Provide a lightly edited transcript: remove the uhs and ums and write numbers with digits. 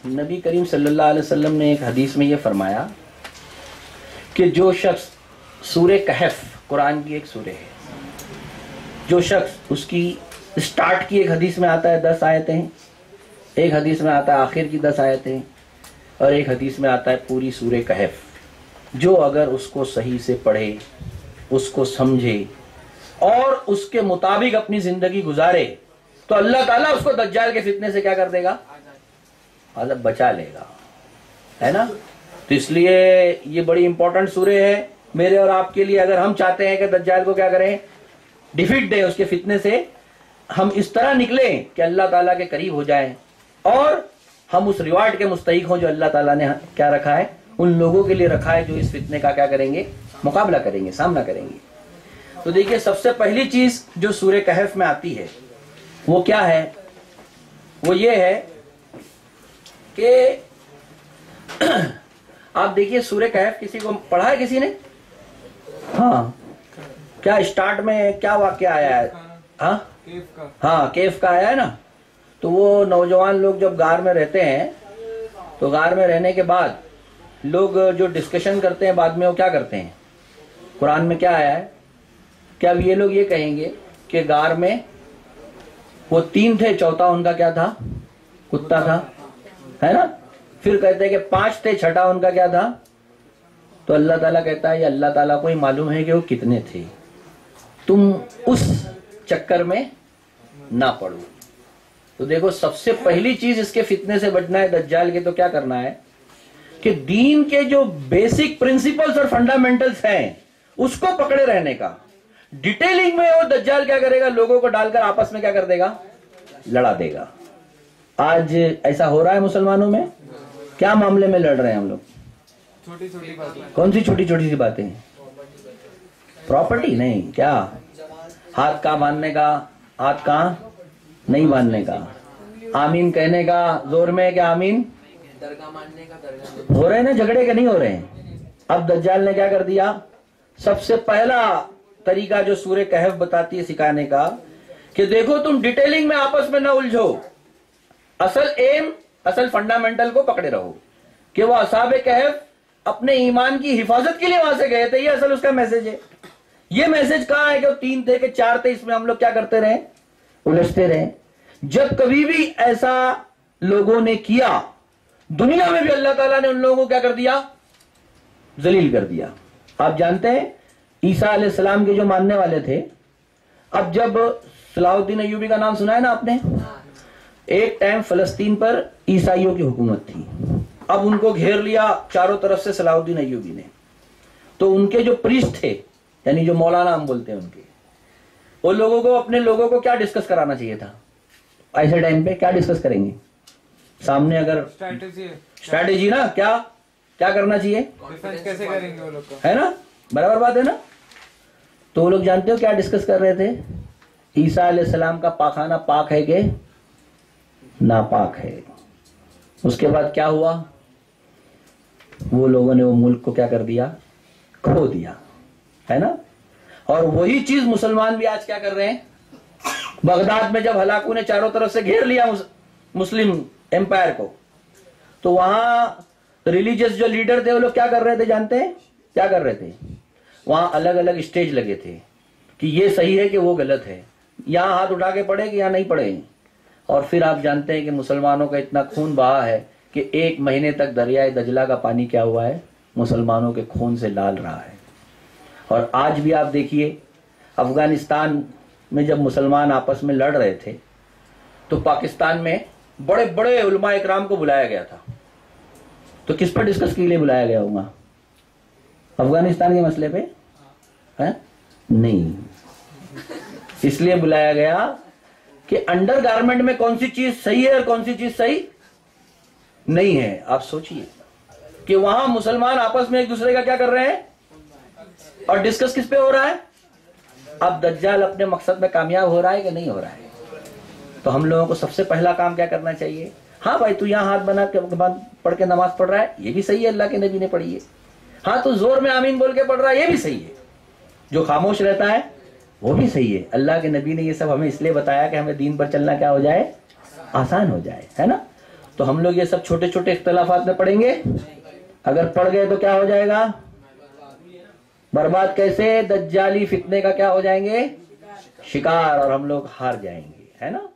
नबी करीम सल्लल्लाहु अलैहि वसल्लम ने एक हदीस में ये फरमाया कि जो शख्स सूरे कहफ, कुरान की एक सूरे है, जो शख्स उसकी स्टार्ट की एक हदीस में आता है 10 आयतें हैं, एक हदीस में आता है आखिर की 10 आयतें, और एक हदीस में आता है पूरी सूरे कहफ, जो अगर उसको सही से पढ़े, उसको समझे और उसके मुताबिक अपनी जिंदगी गुजारे तो अल्लाह ताला उसको दज्जाल के फितने से क्या कर देगा, मतलब बचा लेगा, है ना। तो इसलिए ये बड़ी इंपॉर्टेंट सूरे है मेरे और आपके लिए। अगर हम चाहते हैं कि दज्जाल को क्या करें, डिफीट दें, उसके फितने से हम इस तरह निकलें कि अल्लाह ताला के करीब हो जाएं और हम उस रिवार्ड के मुस्तहिक हों जो अल्लाह ताला ने क्या रखा है, उन लोगों के लिए रखा है जो इस फितने का क्या करेंगे, मुकाबला करेंगे, सामना करेंगे। तो देखिए, सबसे पहली चीज जो सूरे कहफ में आती है वो क्या है, वो ये है कि आप देखिए सूरे कहफ किसी को पढ़ा है, किसी ने? हाँ, क्या स्टार्ट में क्या वाक्य आया है? हाँ, केफ का आया है ना। तो वो नौजवान लोग जब गार में रहते हैं तो गार में रहने के बाद लोग जो डिस्कशन करते हैं बाद में, वो क्या करते हैं, कुरान में क्या आया है, क्या ये लोग ये कहेंगे कि गार में वो 3 थे, चौथा उनका क्या था, कुत्ता था, है ना। फिर कहते हैं कि 5 थे, छठा उनका क्या था। तो अल्लाह ताला कहता है ये अल्लाह ताला को ही मालूम है कि वो कितने थे, तुम उस चक्कर में ना पड़ो। तो देखो, सबसे पहली चीज इसके फितने से बचना है दज्जाल के, तो क्या करना है कि दीन के जो बेसिक प्रिंसिपल्स और फंडामेंटल्स हैं उसको पकड़े रहने का। डिटेलिंग में वो दज्जाल क्या करेगा, लोगों को डालकर आपस में क्या कर देगा, लड़ा देगा। आज ऐसा हो रहा है मुसलमानों में। क्या मामले में लड़ रहे हैं हम लोग? छोटी छोटी बातें। कौन सी छोटी छोटी सी बातें? प्रॉपर्टी नहीं, क्या हाथ का बांधने का, हाथ कहाँ नहीं बांधने का, आमीन कहने का जोर में, क्या आमीन दरगाह मानने का, दरगाह हो रहे हैं ना, झगड़े के नहीं हो रहे हैं। अब दज्जाल ने क्या कर दिया, सबसे पहला तरीका जो सूरे कहफ बताती है सिखाने का कि देखो तुम डिटेलिंग में आपस में न उलझो, असल एम, असल फंडामेंटल को पकड़े रहो। कि वो असहाबे कहफ अपने ईमान की हिफाजत के लिए वहां से गए थे, ये असल उसका मैसेज है। ये मैसेज कहां है कि वो 3 थे कि 4 थे, इसमें हम लोग क्या करते रहे, उलझते रहे। जब कभी भी ऐसा लोगों ने किया, दुनिया में भी अल्लाह ताला ने उन लोगों को क्या कर दिया, जलील कर दिया। आप जानते हैं ईसा अलैहिस्सलाम के जो मानने वाले थे, अब जब सलाहुद्दीन अय्यूबी का नाम सुना है ना आपने, एक टाइम फलस्तीन पर ईसाइयों की हुकूमत थी। अब उनको घेर लिया चारों तरफ से सलाहुद्दीन अय्यूबी ने। तो उनके जो प्रीस्ट थे, यानी जो मौलाना हम बोलते हैं उनके, वो लोगों को, अपने लोगों को क्या डिस्कस कराना चाहिए था ऐसे टाइम पे? क्या डिस्कस करेंगे सामने? अगर स्ट्रैटेजी ना, क्या क्या करना चाहिए, डिफेंस कैसे करेंगे वो लोग, है ना, बराबर बात है ना। तो वो लोग जानते हो क्या डिस्कस कर रहे थे, ईसा अलैहिस्सलाम का पाखाना पाक है कि नापाक है। उसके बाद क्या हुआ, वो लोगों ने वो मुल्क को क्या कर दिया, खो दिया, है ना। और वही चीज मुसलमान भी आज क्या कर रहे हैं। बगदाद में जब हलाकू ने चारों तरफ से घेर लिया मुस्लिम एम्पायर को, तो वहां रिलीजियस जो लीडर थे वो लोग क्या कर रहे थे, जानते हैं क्या कर रहे थे? वहां अलग अलग स्टेज लगे थे कि ये सही है कि वो गलत है, यहां हाथ उठा के पड़े कि यहां नहीं पड़े। और फिर आप जानते हैं कि मुसलमानों का इतना खून बहा है कि 1 महीने तक दरियाए दजला का पानी क्या हुआ है, मुसलमानों के खून से लाल रहा है। और आज भी आप देखिए, अफगानिस्तान में जब मुसलमान आपस में लड़ रहे थे तो पाकिस्तान में बड़े बड़े उलमा इकराम को बुलाया गया था। तो किस पर डिस्कस के लिए बुलाया गया होगा? अफगानिस्तान के मसले पे है? नहीं, इसलिए बुलाया गया कि अंडर गारमेंट में कौन सी चीज सही है और कौन सी चीज सही नहीं है। आप सोचिए कि वहां मुसलमान आपस में एक दूसरे का क्या कर रहे हैं और डिस्कस किस पे हो रहा है। अब दज्जाल अपने मकसद में कामयाब हो रहा है कि नहीं हो रहा है? तो हम लोगों को सबसे पहला काम क्या करना चाहिए, हाँ भाई तू यहां हाथ बना के पढ़ के नमाज पढ़ रहा है, ये भी सही है, अल्लाह के नबी ने पढ़ी है। हाँ, तू जोर में आमीन बोल के पढ़ रहा है, ये भी सही है। जो खामोश रहता है वो भी सही है। अल्लाह के नबी ने ये सब हमें इसलिए बताया कि हमें दीन पर चलना क्या हो जाए, आसान हो जाए, है ना। तो हम लोग ये सब छोटे छोटे इख्तलाफात में पड़ेंगे? अगर पड़ गए तो क्या हो जाएगा? बर्बाद। कैसे? दज्जाली फितने का क्या हो जाएंगे? शिकार, और हम लोग हार जाएंगे, है ना।